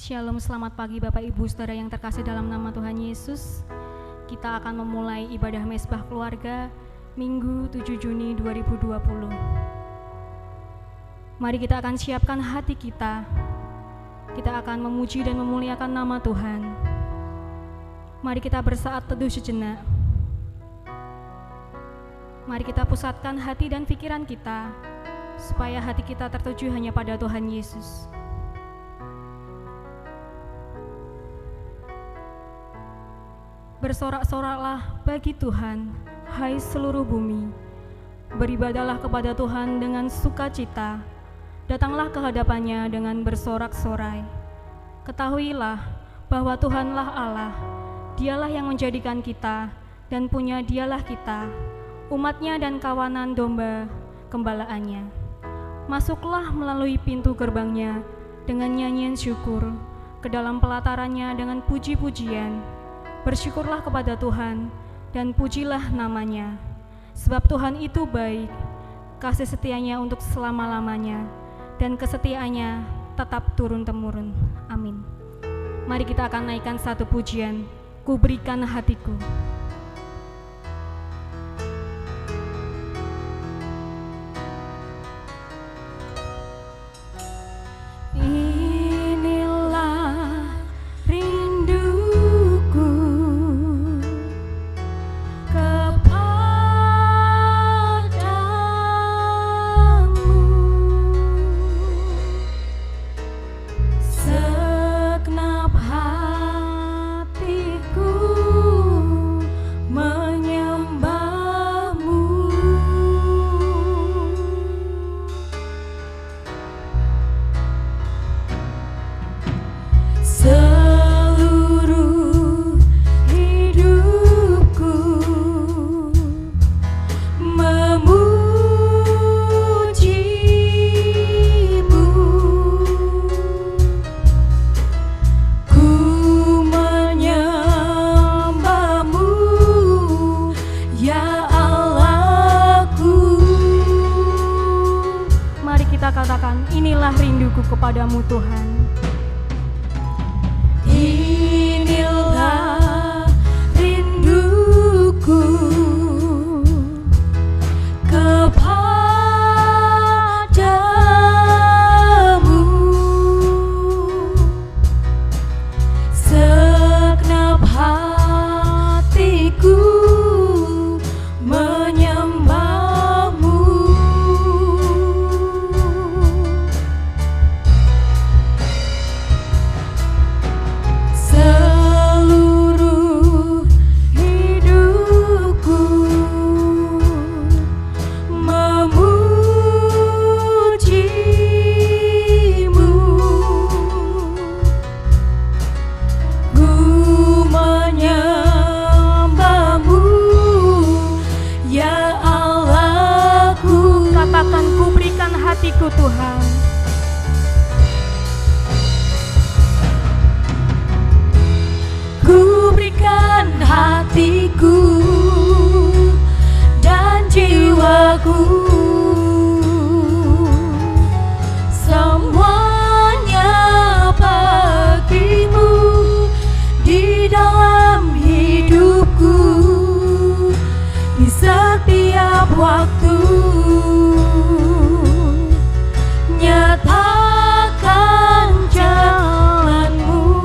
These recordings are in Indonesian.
Shalom, selamat pagi Bapak Ibu Saudara yang terkasih dalam nama Tuhan Yesus. Kita akan memulai ibadah Mezbah Keluarga Minggu 7 Juni 2020. Mari kita akan siapkan hati kita. Kita akan memuji dan memuliakan nama Tuhan. Mari kita bersaat teduh sejenak. Mari kita pusatkan hati dan pikiran kita, supaya hati kita tertuju hanya pada Tuhan Yesus. Bersorak-soraklah bagi Tuhan, hai seluruh bumi. Beribadahlah kepada Tuhan dengan sukacita. Datanglah ke hadapannya dengan bersorak-sorai. Ketahuilah bahwa Tuhanlah Allah. Dialah yang menjadikan kita, dan punya Dialah kita, umatnya dan kawanan domba gembalaannya. Masuklah melalui pintu gerbangnya dengan nyanyian syukur, ke dalam pelatarannya dengan puji-pujian. Bersyukurlah kepada Tuhan dan pujilah namanya, sebab Tuhan itu baik, kasih setianya untuk selama-lamanya, dan kesetiaannya tetap turun-temurun. Amin. Mari kita akan naikkan satu pujian, Ku Berikan Hatiku. Kepadamu Tuhan. Inilah rinduku kepadamu, segenap hatiku menyembahmu. Hatiku Tuhan, ku berikan hatiku dan jiwaku, semuanya bagimu di dalam hidupku, di setiap waktu. Nyatakan jalanmu.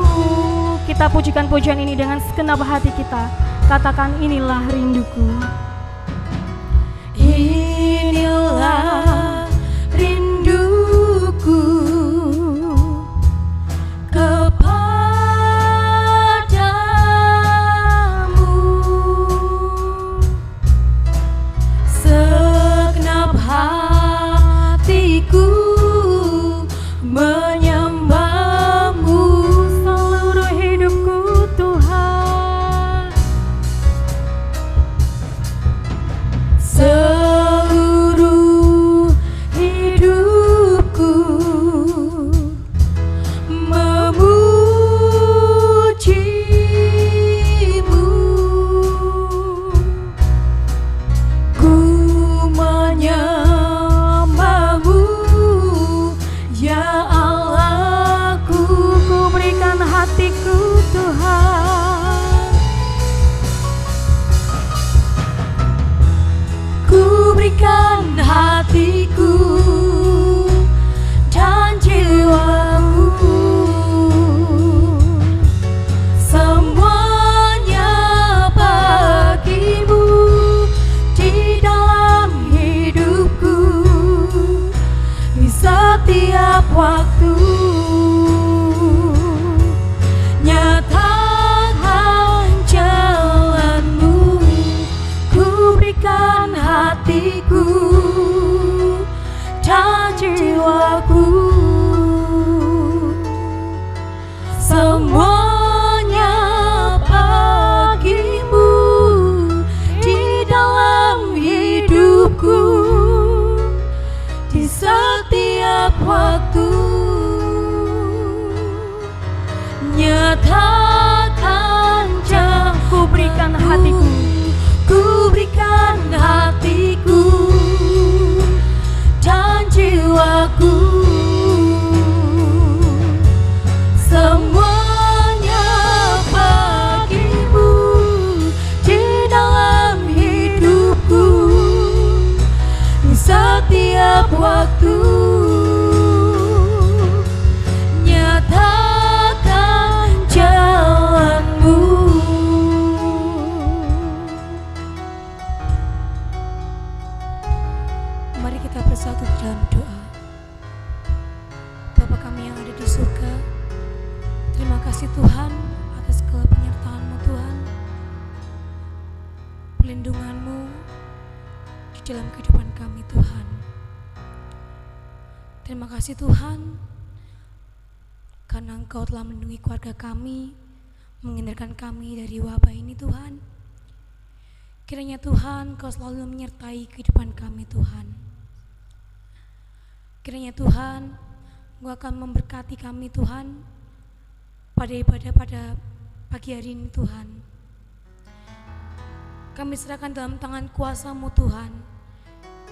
Kita pujikan pujian ini dengan segenap hati kita. Katakan, inilah rinduku. Inilah rinduku kepadamu, segenap hatiku menyembahmu, seluruh hidupku Tuhan. hatiku dan jiwaku. Semuanya bagimu di dalam hidupku, di setiap waktu. Nyatakan jalanmu, ku berikan hatiku dan jiwaku. Semuanya bagimu di dalam hidupku, di setiap waktu. Nyatakan Ku berikan hatiku, ku berikan hatiku dan jiwaku. Semuanya bagimu di dalam hidupku, di setiap waktu. Nyatakan jalanmu. Mari kita bersatu dalam doa. Bapa kami yang ada di surga, terima kasih Tuhan atas segala penyertaan-Mu Tuhan, perlindungan-Mu di dalam kehidupan kami Tuhan. Terima kasih Tuhan karena Engkau telah melindungi keluarga kami, menghindarkan kami dari wabah ini Tuhan. Kiranya Tuhan Kau selalu menyertai kehidupan kami Tuhan. Kiranya Tuhan Engkau akan memberkati kami Tuhan pada ibadah pada pagi hari ini Tuhan. Kami serahkan dalam tangan kuasa-Mu Tuhan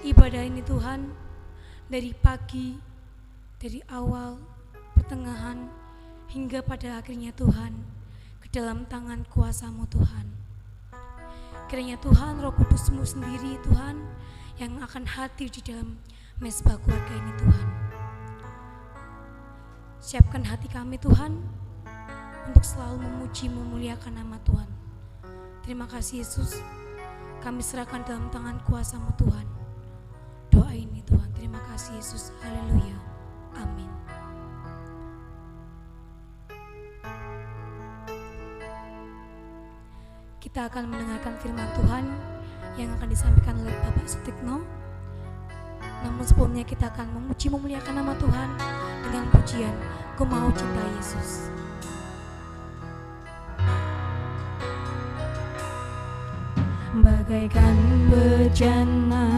ibadah ini Tuhan, dari pagi, dari awal, pertengahan, hingga pada akhirnya Tuhan, ke dalam tangan kuasa-Mu Tuhan. Kiranya Tuhan Roh Kudus-Mu sendiri Tuhan yang akan hadir di dalam mezbah keluarga ini Tuhan. Siapkan hati kami Tuhan untuk selalu memuji memuliakan nama Tuhan. Terima kasih Yesus, kami serahkan dalam tangan kuasa-Mu Tuhan doa ini Tuhan. Terima kasih Yesus, haleluya, amin. Kita akan mendengarkan firman Tuhan yang akan disampaikan oleh Bapak Sutikno. Namun sebelumnya kita akan memuji memuliakan nama Tuhan dengan pujian Ku Mau Cinta Yesus. bagaikan bejana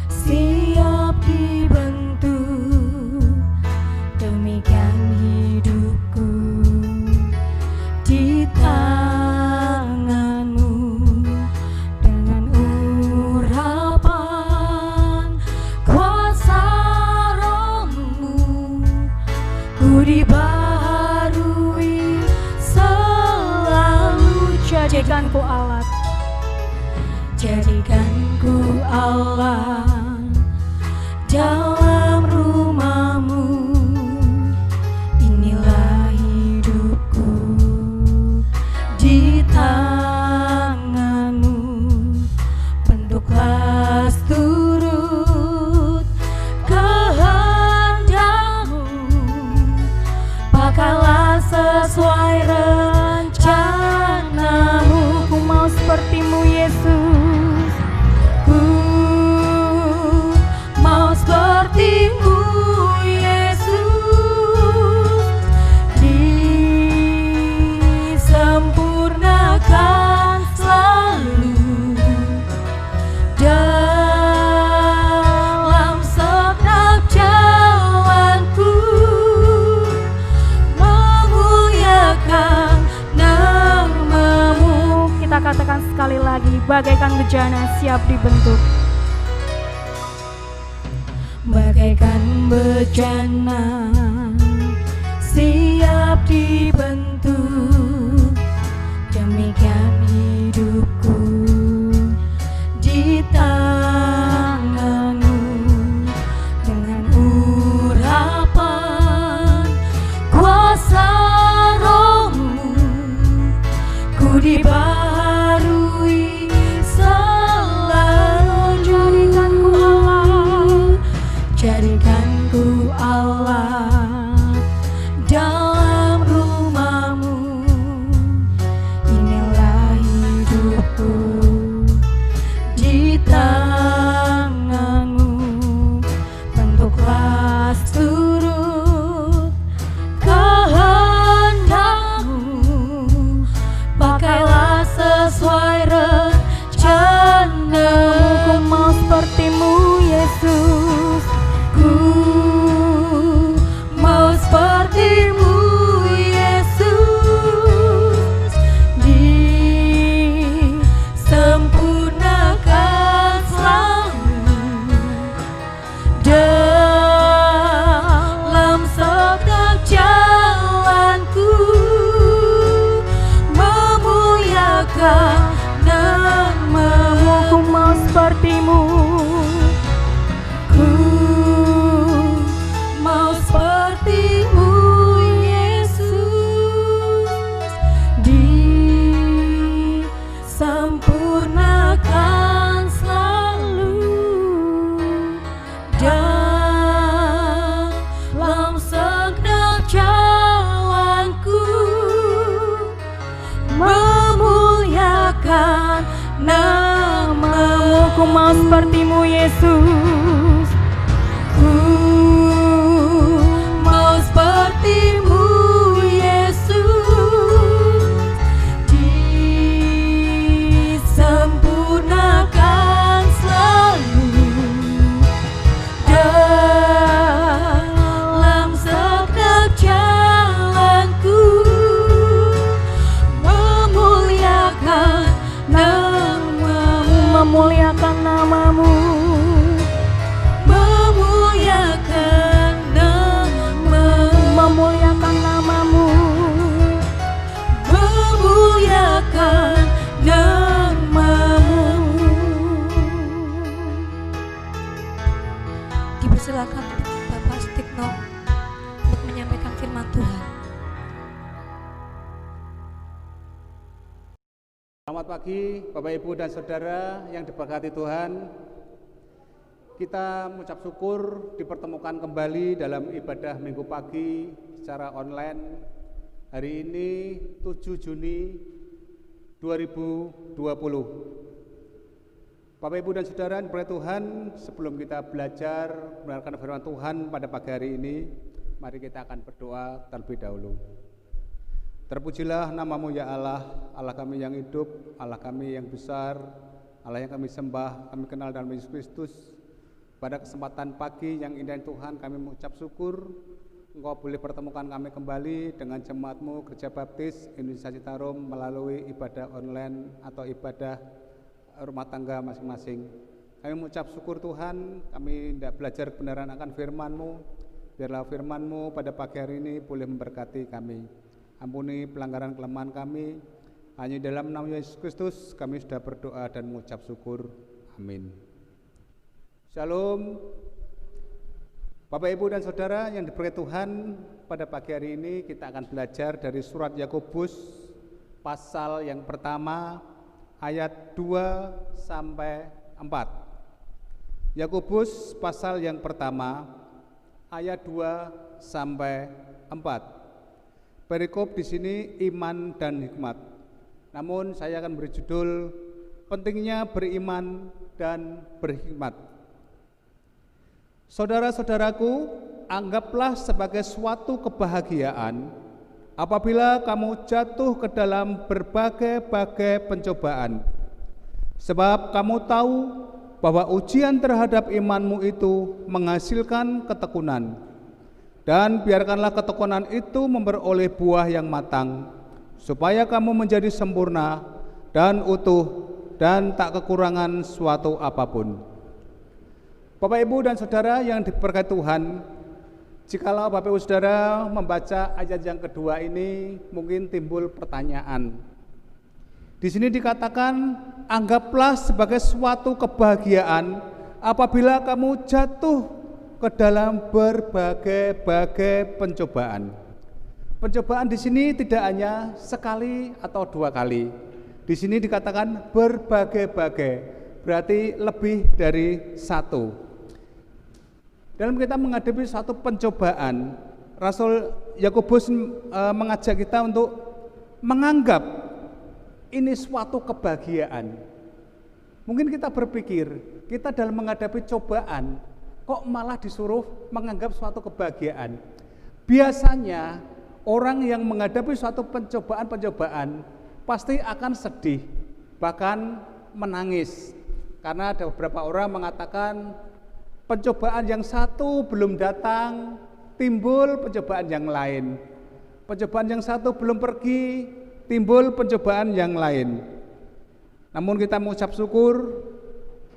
siap dibentuk, demikian hidupku di tanganmu. Dengan urapan kuasa Roh-Mu, ku dibaharui selalu. Jadikanku alat, jadikanku alat dalam rumah-Mu. Inilah hidupku di tangan-Mu. Bentuklah turut kehendak-Mu, pakailah sesuai rencana-Mu. Ku mau seperti-Mu Yesus, ku mau seperti-Mu Yesus, disempurnakan selalu dalam setiap jalanku, memuliakan nama-Mu. Kita katakan sekali lagi, bagaikan bejana siap dibentuk. Bagaikan bejana siap dibentuk, demikian hidupku di tangan. seperti-Mu Yesus. Ku mau seperti-Mu Yesus, disempurnakan selalu dalam setiap jalanku, memuliakan nama-Mu. Ku mau seperti-Mu. Ku mau seperti-Mu Yesus, disempurnakan selalu dalam segenap jalanku, memuliakan nama-Mu. Ku mau seperti-Mu Yesus. Ku mau seperti-Mu Yesus, disempurnakan selalu dalam setiap jalanku, memuliakan nama-Mu. Memuliakan nama-Mu. Memuliakan nama-Mu. Memuliakan nama-Mu. Memuliakan nama-Mu. Dipersilakan Bapak Stikno untuk menyampaikan firman Tuhan. Selamat pagi Bapak Ibu dan Saudara yang diberkati Tuhan. Kita mengucap syukur dipertemukan kembali dalam ibadah Minggu pagi secara online hari ini 7 Juni 2020. Bapak Ibu dan Saudara yang diberkati Tuhan, sebelum kita belajar mendengarkan firman Tuhan pada pagi hari ini, mari kita akan berdoa terlebih dahulu. Terpujilah nama-Mu ya Allah, Allah kami yang hidup, Allah kami yang besar, Allah yang kami sembah, kami kenal dalam Yesus Kristus. Pada kesempatan pagi yang indah Tuhan, kami mengucap syukur Engkau boleh pertemukan kami kembali dengan jemaat-Mu Gereja Baptis Indonesia Citarum melalui ibadah online atau ibadah rumah tangga masing-masing. Kami mengucap syukur Tuhan, kami hendak belajar kebenaran akan firman-Mu. Biarlah firman-Mu pada pagi hari ini boleh memberkati kami. Ampuni pelanggaran kelemahan kami. Hanya dalam nama Yesus Kristus kami sudah berdoa dan mengucap syukur. Amin. Shalom. Bapak Ibu dan Saudara yang diberkati Tuhan, pada pagi hari ini kita akan belajar dari surat Yakobus pasal yang pertama ayat 2 sampai 4. Yakobus pasal yang pertama ayat 2 sampai 4. Perikop di sini iman dan hikmat. Namun saya akan beri judul pentingnya beriman dan berhikmat. Saudara-saudaraku, anggaplah sebagai suatu kebahagiaan apabila kamu jatuh ke dalam berbagai-bagai pencobaan. Sebab kamu tahu bahwa ujian terhadap imanmu itu menghasilkan ketekunan. Dan biarkanlah ketekunan itu memperoleh buah yang matang, supaya kamu menjadi sempurna dan utuh dan tak kekurangan suatu apapun. Bapak Ibu dan Saudara yang diberkati Tuhan, jikalau Bapak Ibu Saudara membaca ayat yang kedua ini, mungkin timbul pertanyaan. Di sini dikatakan, anggaplah sebagai suatu kebahagiaan apabila kamu jatuh ke dalam berbagai-bagai pencobaan. Pencobaan di sini tidak hanya sekali atau dua kali. Di sini dikatakan berbagai-bagai, berarti lebih dari satu. Dalam kita menghadapi satu pencobaan, Rasul Yakobus mengajak kita untuk menganggap ini suatu kebahagiaan. Mungkin kita berpikir, kita dalam menghadapi cobaan, kok malah disuruh menganggap suatu kebahagiaan. Biasanya orang yang menghadapi suatu pencobaan pasti akan sedih, bahkan menangis. Karena ada beberapa orang mengatakan pencobaan yang satu belum datang, timbul pencobaan yang lain. Pencobaan yang satu belum pergi, timbul pencobaan yang lain. Namun kita mengucap syukur,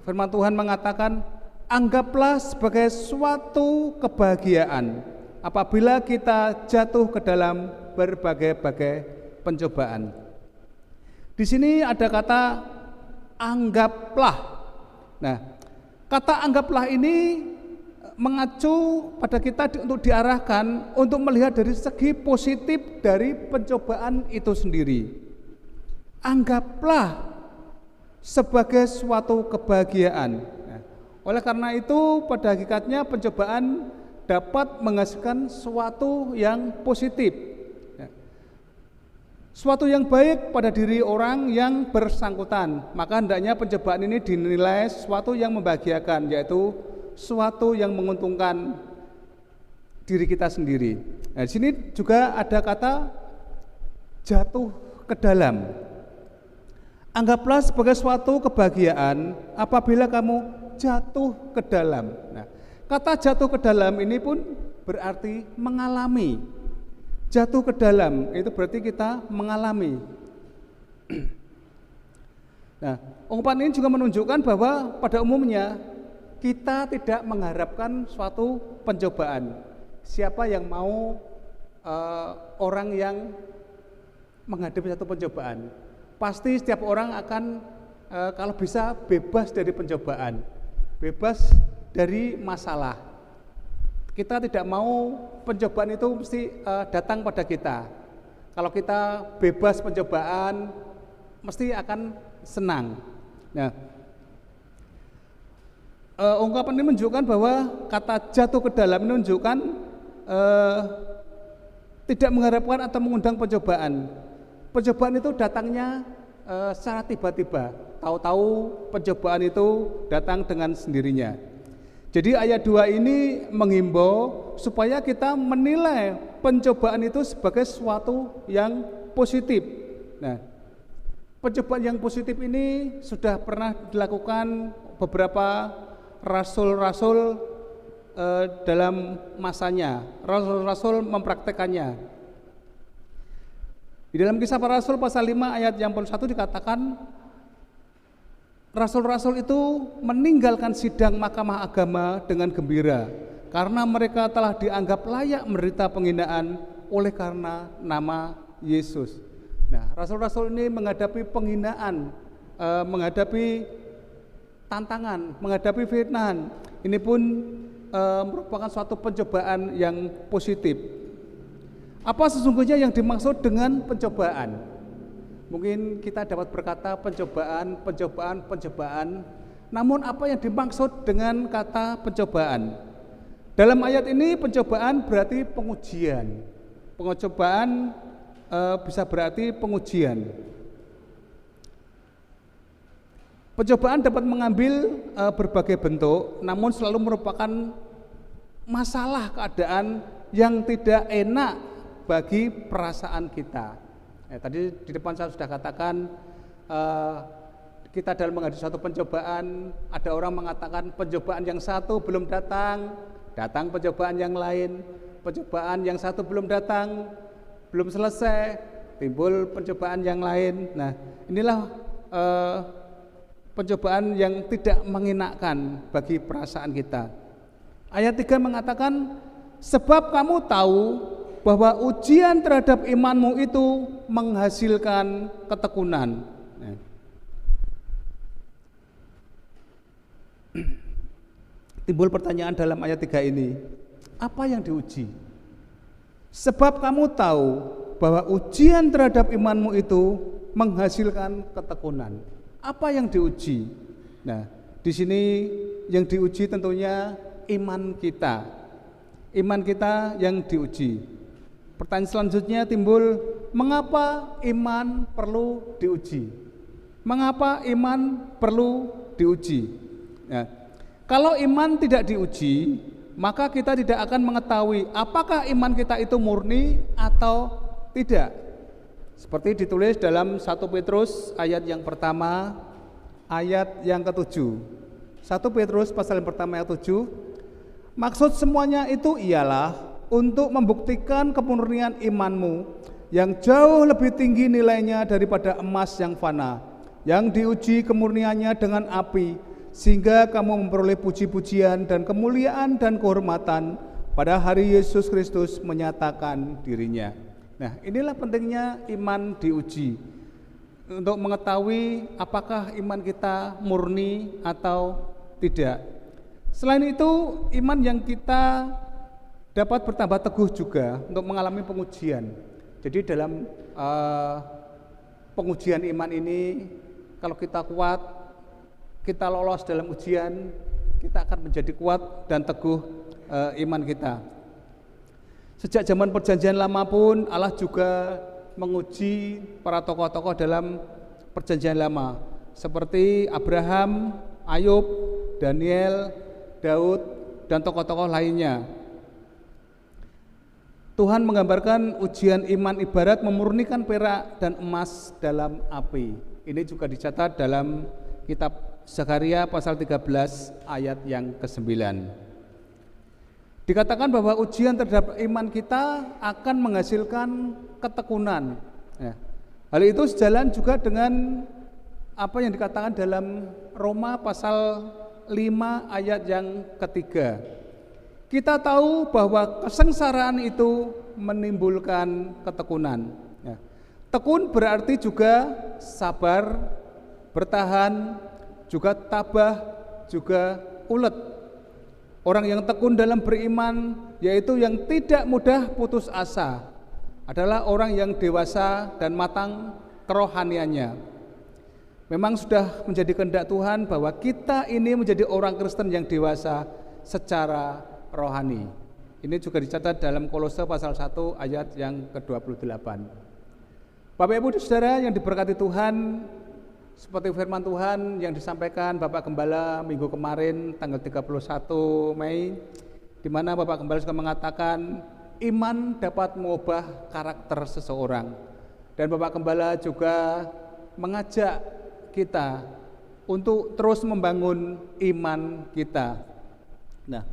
firman Tuhan mengatakan, anggaplah sebagai suatu kebahagiaan apabila kita jatuh ke dalam berbagai-bagai pencobaan. Di sini ada kata anggaplah. Nah, kata anggaplah ini mengacu pada kita untuk diarahkan untuk melihat dari segi positif dari pencobaan itu sendiri. Anggaplah sebagai suatu kebahagiaan. Nah, oleh karena itu pada hakikatnya pencobaan dapat menghasilkan sesuatu yang positif, suatu yang baik pada diri orang yang bersangkutan. Maka hendaknya pencobaan ini dinilai sesuatu yang membahagiakan, yaitu sesuatu yang menguntungkan diri kita sendiri. Nah, di sini juga ada kata jatuh ke dalam. Anggaplah sebagai suatu kebahagiaan apabila kamu jatuh ke dalam. Nah, kata jatuh ke dalam ini pun berarti mengalami. Jatuh ke dalam itu berarti kita mengalami. Nah, ungkapan ini juga menunjukkan bahwa pada umumnya kita tidak mengharapkan suatu pencobaan. Siapa yang mau orang yang menghadapi satu pencobaan? Pasti setiap orang akan kalau bisa bebas dari pencobaan, bebas dari masalah. Kita tidak mau pencobaan itu mesti datang pada kita. Kalau kita bebas pencobaan, mesti akan senang. Nah, ungkapan ini menunjukkan bahwa kata jatuh ke dalam menunjukkan tidak mengharapkan atau mengundang pencobaan. Pencobaan itu datangnya secara tiba-tiba. Tahu-tahu pencobaan itu datang dengan sendirinya. Jadi ayat 2 ini menghimbau supaya kita menilai pencobaan itu sebagai sesuatu yang positif. Nah, pencobaan yang positif ini sudah pernah dilakukan beberapa rasul-rasul dalam masanya. Rasul-rasul mempraktekannya. Di dalam Kisah Para Rasul pasal 5 ayat yang 1 dikatakan rasul-rasul itu meninggalkan sidang mahkamah agama dengan gembira karena mereka telah dianggap layak menderita penghinaan oleh karena nama Yesus. Nah, rasul-rasul ini menghadapi penghinaan, menghadapi tantangan, menghadapi fitnahan. Ini pun merupakan suatu pencobaan yang positif. Apa sesungguhnya yang dimaksud dengan pencobaan? Mungkin kita dapat berkata pencobaan. Namun apa yang dimaksud dengan kata pencobaan? Dalam ayat ini pencobaan berarti pengujian. Pencobaan bisa berarti pengujian. Pencobaan dapat mengambil berbagai bentuk, namun selalu merupakan masalah keadaan yang tidak enak bagi perasaan kita. Tadi di depan saya sudah katakan kita dalam menghadapi suatu pencobaan, ada orang mengatakan pencobaan yang satu belum datang pencobaan yang lain, pencobaan yang satu belum datang, belum selesai, timbul pencobaan yang lain. Nah, inilah pencobaan yang tidak mengenakan bagi perasaan kita. Ayat 3 mengatakan, sebab kamu tahu bahwa ujian terhadap imanmu itu menghasilkan ketekunan. Timbul pertanyaan dalam ayat 3 ini, apa yang diuji? Sebab kamu tahu bahwa ujian terhadap imanmu itu menghasilkan ketekunan. Apa yang diuji? Nah, di sini yang diuji tentunya iman kita. Iman kita yang diuji. Pertanyaan selanjutnya timbul, mengapa iman perlu diuji? Mengapa iman perlu diuji? Nah, kalau iman tidak diuji, maka kita tidak akan mengetahui apakah iman kita itu murni atau tidak. Seperti ditulis dalam 1 Petrus ayat yang pertama, ayat yang ke-7. 1 Petrus pasal yang pertama ayat 7. Maksud semuanya itu ialah untuk membuktikan kemurnian imanmu yang jauh lebih tinggi nilainya daripada emas yang fana, yang diuji kemurniannya dengan api, sehingga kamu memperoleh puji-pujian dan kemuliaan dan kehormatan pada hari Yesus Kristus menyatakan dirinya. Nah, inilah pentingnya iman diuji, untuk mengetahui apakah iman kita murni atau tidak. Selain itu, iman yang kita dapat bertambah teguh juga untuk mengalami pengujian. Jadi dalam pengujian iman ini, kalau kita kuat, kita lolos dalam ujian, kita akan menjadi kuat dan teguh iman kita. Sejak zaman perjanjian lama pun Allah juga menguji para tokoh-tokoh dalam perjanjian lama, seperti Abraham, Ayub, Daniel, Daud, dan tokoh-tokoh lainnya. Tuhan menggambarkan ujian iman ibarat memurnikan perak dan emas dalam api. Ini juga dicatat dalam kitab Zakaria pasal 13 ayat yang ke-9. Dikatakan bahwa ujian terhadap iman kita akan menghasilkan ketekunan. Ya. Hal itu sejalan juga dengan apa yang dikatakan dalam Roma pasal 5 ayat yang ketiga. Kita tahu bahwa kesengsaraan itu menimbulkan ketekunan. Ya. Tekun berarti juga sabar, bertahan, juga tabah, juga ulet. Orang yang tekun dalam beriman, yaitu yang tidak mudah putus asa, adalah orang yang dewasa dan matang kerohaniannya. Memang sudah menjadi kehendak Tuhan bahwa kita ini menjadi orang Kristen yang dewasa secara rohani. Ini juga dicatat dalam Kolose pasal 1 ayat yang ke-28. Bapak Ibu Saudara yang diberkati Tuhan, seperti firman Tuhan yang disampaikan Bapak Gembala minggu kemarin tanggal 31 Mei, di mana Bapak Gembala juga mengatakan iman dapat mengubah karakter seseorang. Dan Bapak Gembala juga mengajak kita untuk terus membangun iman kita. Nah,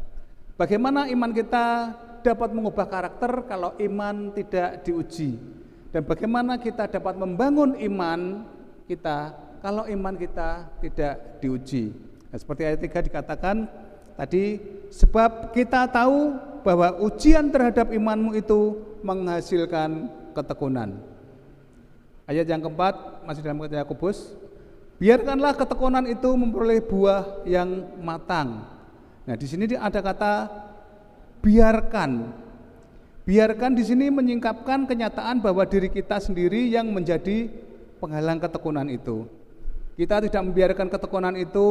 bagaimana iman kita dapat mengubah karakter kalau iman tidak diuji? Dan bagaimana kita dapat membangun iman kita kalau iman kita tidak diuji? Nah, seperti ayat 3 dikatakan tadi, sebab kita tahu bahwa ujian terhadap imanmu itu menghasilkan ketekunan. Ayat yang keempat masih dalam kitab Yakobus, biarkanlah ketekunan itu memperoleh buah yang matang. Nah, di sini ada kata biarkan. Biarkan di sini menyingkapkan kenyataan bahwa diri kita sendiri yang menjadi penghalang ketekunan itu. Kita tidak membiarkan ketekunan itu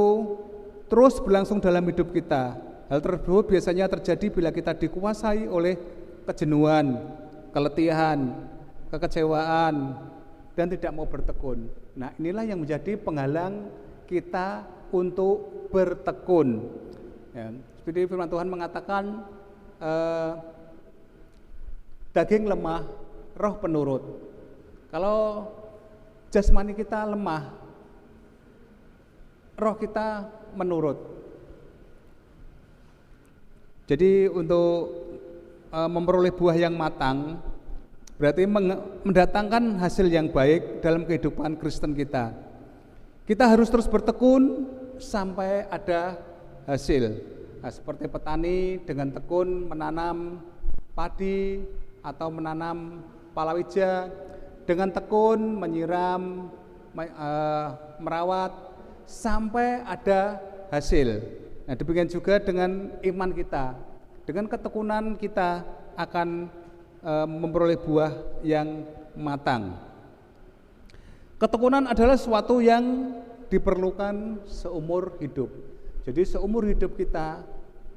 terus berlangsung dalam hidup kita. Hal tersebut biasanya terjadi bila kita dikuasai oleh kejenuhan, keletihan, kekecewaan, dan tidak mau bertekun. Nah, inilah yang menjadi penghalang kita untuk bertekun. Ya, seperti firman Tuhan mengatakan, daging lemah, roh penurut. Kalau jasmani kita lemah, roh kita menurut. Jadi untuk memperoleh buah yang matang berarti mendatangkan hasil yang baik dalam kehidupan Kristen kita. Kita harus terus bertekun sampai ada hasil. Nah, seperti petani dengan tekun menanam padi atau menanam palawija, dengan tekun menyiram, merawat sampai ada hasil. Nah, demikian juga dengan iman kita. Dengan ketekunan kita akan memperoleh buah yang matang. Ketekunan adalah sesuatu yang diperlukan seumur hidup. Jadi seumur hidup kita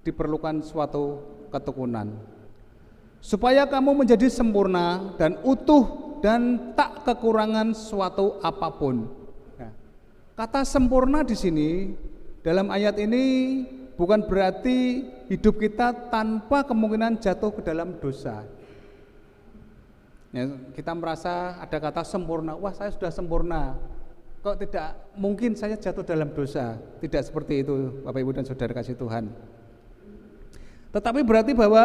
diperlukan suatu ketekunan. Supaya kamu menjadi sempurna dan utuh dan tak kekurangan suatu apapun. Nah, kata sempurna di sini dalam ayat ini bukan berarti hidup kita tanpa kemungkinan jatuh ke dalam dosa. Ya, kita merasa ada kata sempurna, wah saya sudah sempurna. kok tidak mungkin saya jatuh dalam dosa. Tidak seperti itu Bapak Ibu dan Saudara kasih Tuhan. Tetapi berarti bahwa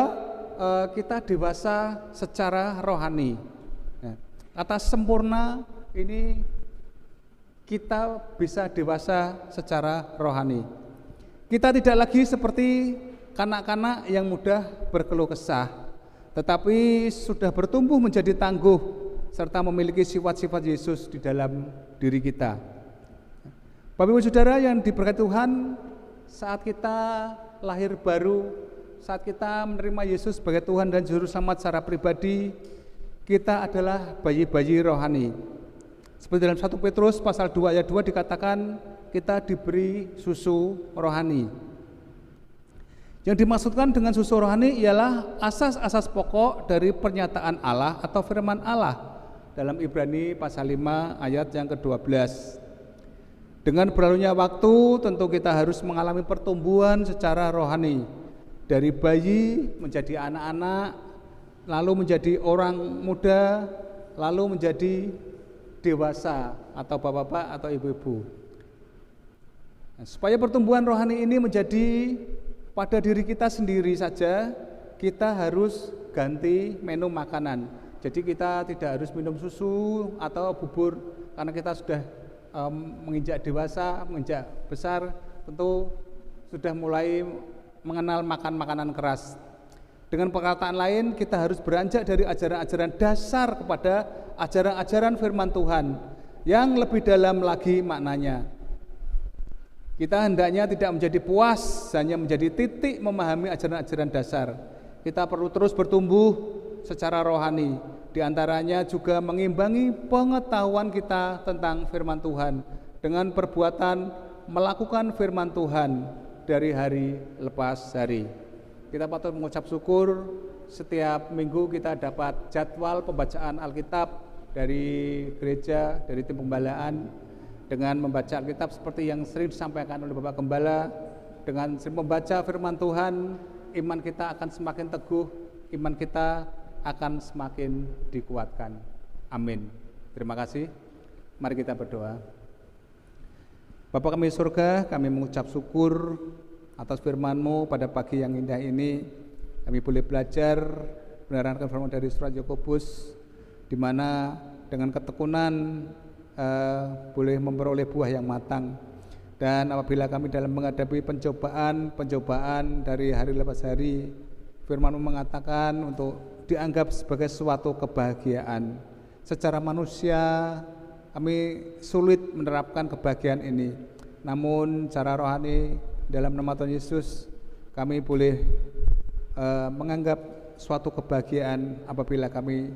kita dewasa secara rohani. Nah, kata sempurna ini kita bisa dewasa secara rohani. Kita tidak lagi seperti kanak-kanak yang mudah berkeluh kesah, tetapi sudah bertumbuh menjadi tangguh serta memiliki sifat-sifat Yesus di dalam diri kita. Bapak Ibu Saudara yang diberkati Tuhan, saat kita lahir baru, saat kita menerima Yesus sebagai Tuhan dan Juru Selamat secara pribadi, kita adalah bayi-bayi rohani. Seperti dalam 1 Petrus pasal 2 ayat 2 dikatakan kita diberi susu rohani. Yang dimaksudkan dengan susu rohani ialah asas-asas pokok dari pernyataan Allah atau firman Allah dalam Ibrani pasal 5 ayat yang ke-12. Dengan berlalunya waktu tentu kita harus mengalami pertumbuhan secara rohani, dari bayi menjadi anak-anak, lalu menjadi orang muda, lalu menjadi dewasa atau bapak-bapak atau ibu-ibu. Nah, supaya pertumbuhan rohani ini menjadi pada diri kita sendiri saja, kita harus ganti menu makanan. Jadi kita tidak harus minum susu atau bubur karena kita sudah menginjak dewasa, menginjak besar, tentu sudah mulai mengenal makan makanan keras. Dengan perkataan lain, kita harus beranjak dari ajaran-ajaran dasar kepada ajaran-ajaran firman Tuhan yang lebih dalam lagi maknanya. Kita hendaknya tidak menjadi puas hanya menjadi titik memahami ajaran-ajaran dasar. Kita perlu terus bertumbuh secara rohani. Di antaranya juga mengimbangi pengetahuan kita tentang firman Tuhan dengan perbuatan melakukan firman Tuhan dari hari lepas hari. Kita patut mengucap syukur setiap minggu kita dapat jadwal pembacaan Alkitab dari gereja, dari tim pembalaan, dengan membaca Alkitab seperti yang sering disampaikan oleh Bapak Gembala. Dengan sering membaca firman Tuhan, iman kita akan semakin teguh, iman kita akan semakin dikuatkan. Amin. Terima kasih. Mari kita berdoa. Bapa kami di surga, kami mengucap syukur atas firman-Mu pada pagi yang indah ini. Kami boleh belajar benaran firman dari surat Yakobus, di mana dengan ketekunan boleh memperoleh buah yang matang. Dan apabila kami dalam menghadapi pencobaan dari hari lepas hari, firman-Mu mengatakan untuk dianggap sebagai suatu kebahagiaan. Secara manusia kami sulit menerapkan kebahagiaan ini, namun cara rohani dalam nama Tuhan Yesus kami boleh menganggap suatu kebahagiaan apabila kami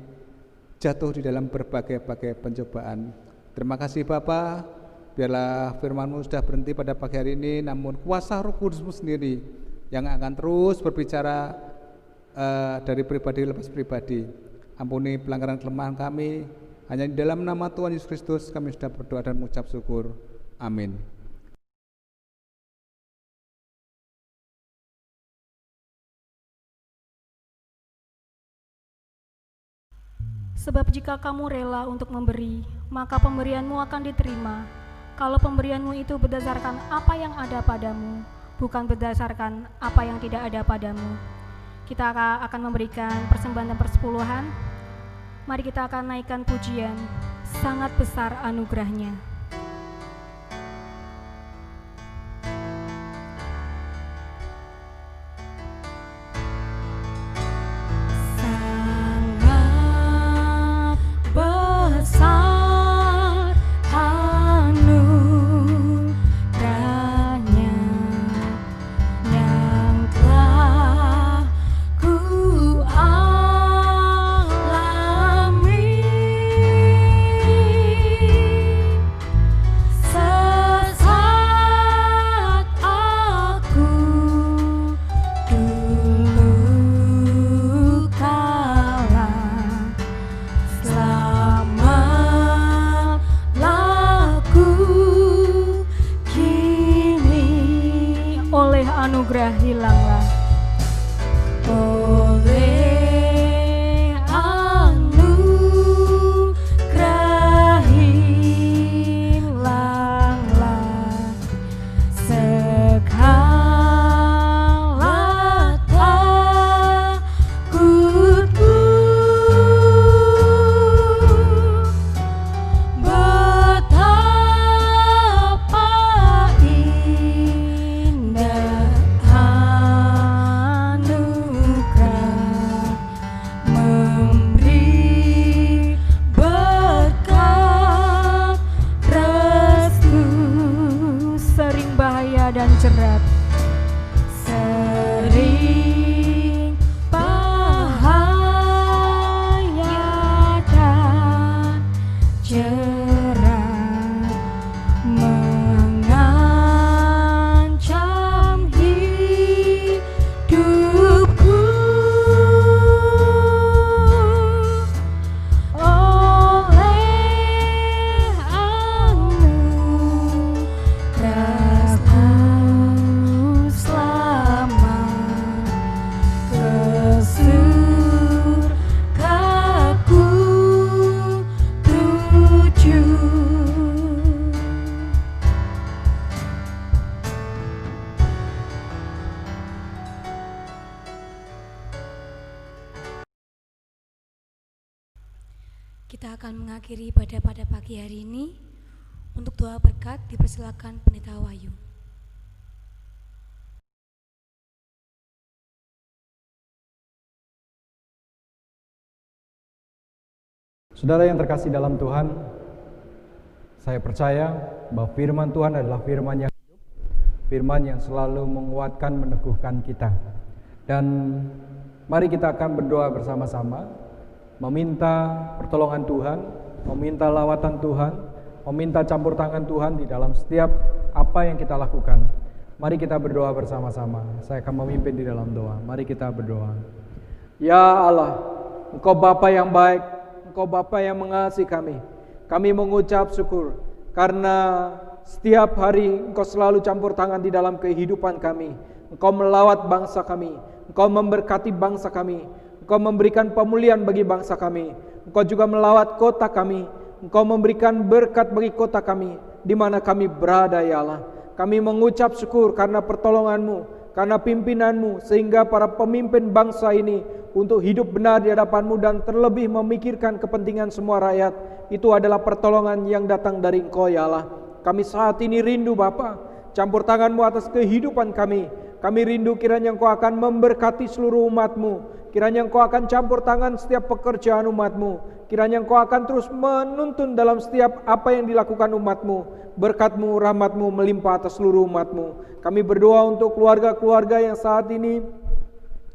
jatuh di dalam berbagai-bagai pencobaan. Terima kasih Bapa, biarlah firman-Mu sudah berhenti pada pagi hari ini, namun kuasa Roh Kudus-Mu sendiri yang akan terus berbicara dari pribadi lepas pribadi. Ampuni pelanggaran kelemahan kami. Hanya di dalam nama Tuhan Yesus Kristus kami sudah berdoa dan mengucap syukur. Amin. Sebab jika kamu rela untuk memberi, maka pemberianmu akan diterima. Kalau pemberianmu itu berdasarkan apa yang ada padamu, bukan berdasarkan apa yang tidak ada padamu. Kita akan memberikan persembahan dan persepuluhan. Mari kita akan naikkan pujian, sangat besar anugerahnya. Anugerah hilanglah. Oleh anugerah hilanglah. muda dan cerdas. Sering bahaya dan cerah mengancam hidupku. Oleh anugerahmu selamat ke surgaku tuju. Kita akan mengakhiri ibadah pada pagi hari ini. Untuk doa berkat dipersilakan Pendeta Wahyu. Saudara yang terkasih dalam Tuhan, saya percaya bahwa firman Tuhan adalah firman yang hidup, firman yang selalu menguatkan, meneguhkan kita. Dan mari kita akan berdoa bersama-sama, meminta pertolongan Tuhan, meminta lawatan Tuhan, meminta campur tangan Tuhan di dalam setiap apa yang kita lakukan. Mari kita berdoa bersama-sama. Saya akan memimpin di dalam doa. Mari kita berdoa. Ya Allah, Engkau Bapa yang baik, Engkau Bapa yang mengasihi kami. Kami mengucap syukur karena setiap hari Engkau selalu campur tangan di dalam kehidupan kami. Engkau melawat bangsa kami, Engkau memberkati bangsa kami, Engkau memberikan pemulihan bagi bangsa kami. Engkau juga melawat kota kami, Engkau memberikan berkat bagi kota kami di mana kami berada ya Allah. Kami mengucap syukur karena pertolongan-Mu, karena pimpinan-Mu, sehingga para pemimpin bangsa ini untuk hidup benar di hadapan-Mu dan terlebih memikirkan kepentingan semua rakyat. Itu adalah pertolongan yang datang dari Engkau ya Allah. Kami saat ini rindu Bapa, campur tangan-Mu atas kehidupan kami. Kami rindu kiranya Engkau akan memberkati seluruh umat-Mu, kiranya Engkau akan campur tangan setiap pekerjaan umat-Mu, kiranya Engkau akan terus menuntun dalam setiap apa yang dilakukan umat-Mu. Berkat-Mu, rahmat-Mu melimpah atas seluruh umat-Mu. Kami berdoa untuk keluarga-keluarga yang saat ini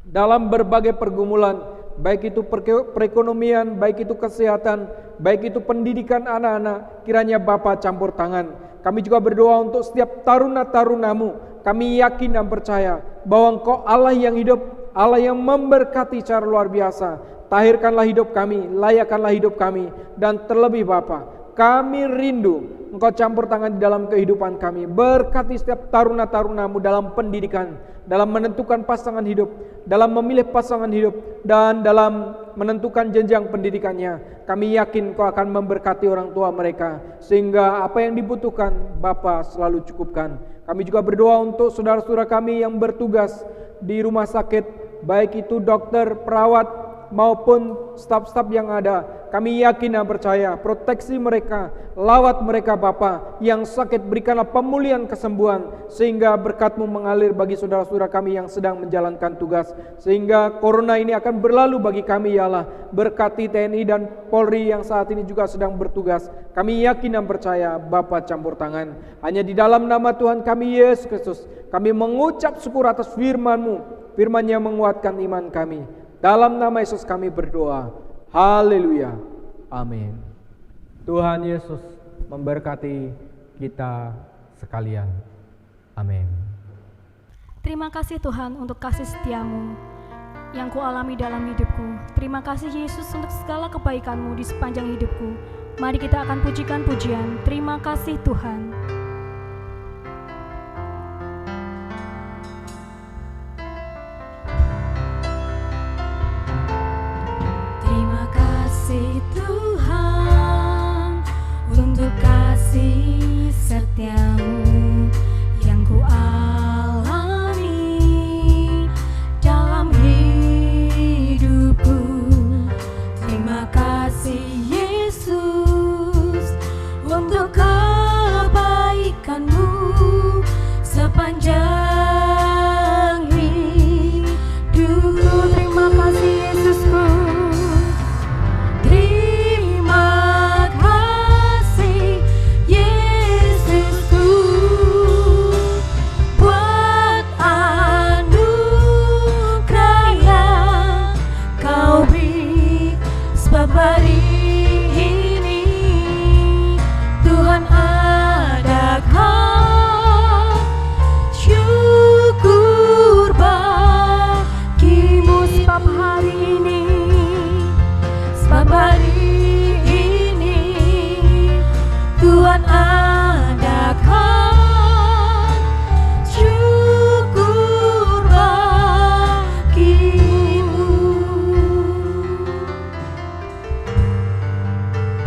dalam berbagai pergumulan, baik itu perekonomian, baik itu kesehatan, baik itu pendidikan anak-anak. Kiranya Bapa campur tangan. Kami juga berdoa untuk setiap taruna-tarunamu. Kami yakin dan percaya bahwa Engkau Allah yang hidup, Allah yang memberkati secara luar biasa. Tahirkanlah hidup kami, layakkanlah hidup kami, dan terlebih Bapa, kami rindu Engkau campur tangan di dalam kehidupan kami. Berkati setiap taruna-tarunamu dalam pendidikan, dalam menentukan pasangan hidup, dalam memilih pasangan hidup, dan dalam menentukan jenjang pendidikannya. Kami yakin Engkau akan memberkati orang tua mereka, sehingga apa yang dibutuhkan Bapa selalu cukupkan. Kami juga berdoa untuk saudara-saudara kami yang bertugas di rumah sakit, baik itu dokter, perawat, maupun staf-staf yang ada. Kami yakin dan percaya, proteksi mereka, lawat mereka Bapa. Yang sakit berikanlah pemulihan kesembuhan, sehingga berkat-Mu mengalir bagi saudara-saudara kami yang sedang menjalankan tugas, sehingga corona ini akan berlalu bagi kami ya Allah. Berkati TNI dan Polri yang saat ini juga sedang bertugas. Kami yakin dan percaya Bapa campur tangan. Hanya di dalam nama Tuhan kami Yesus Kristus, kami mengucap syukur atas firman-Mu, firman yang menguatkan iman kami. Dalam nama Yesus kami berdoa. Haleluya. Amin. Tuhan Yesus memberkati kita sekalian. Amin. Terima kasih Tuhan untuk kasih setia-Mu yang kualami dalam hidupku. Terima kasih Yesus untuk segala kebaikan-Mu di sepanjang hidupku. Mari kita akan pujikan pujian. Terima kasih Tuhan. Tuhan untuk kasih setia-Mu yang ku alami dalam hidupku. Terima kasih Yesus untuk kebaikan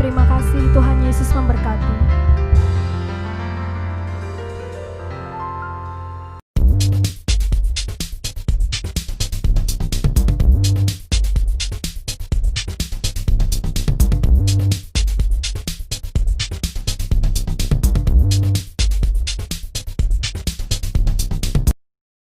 Terima kasih, Tuhan Yesus memberkati.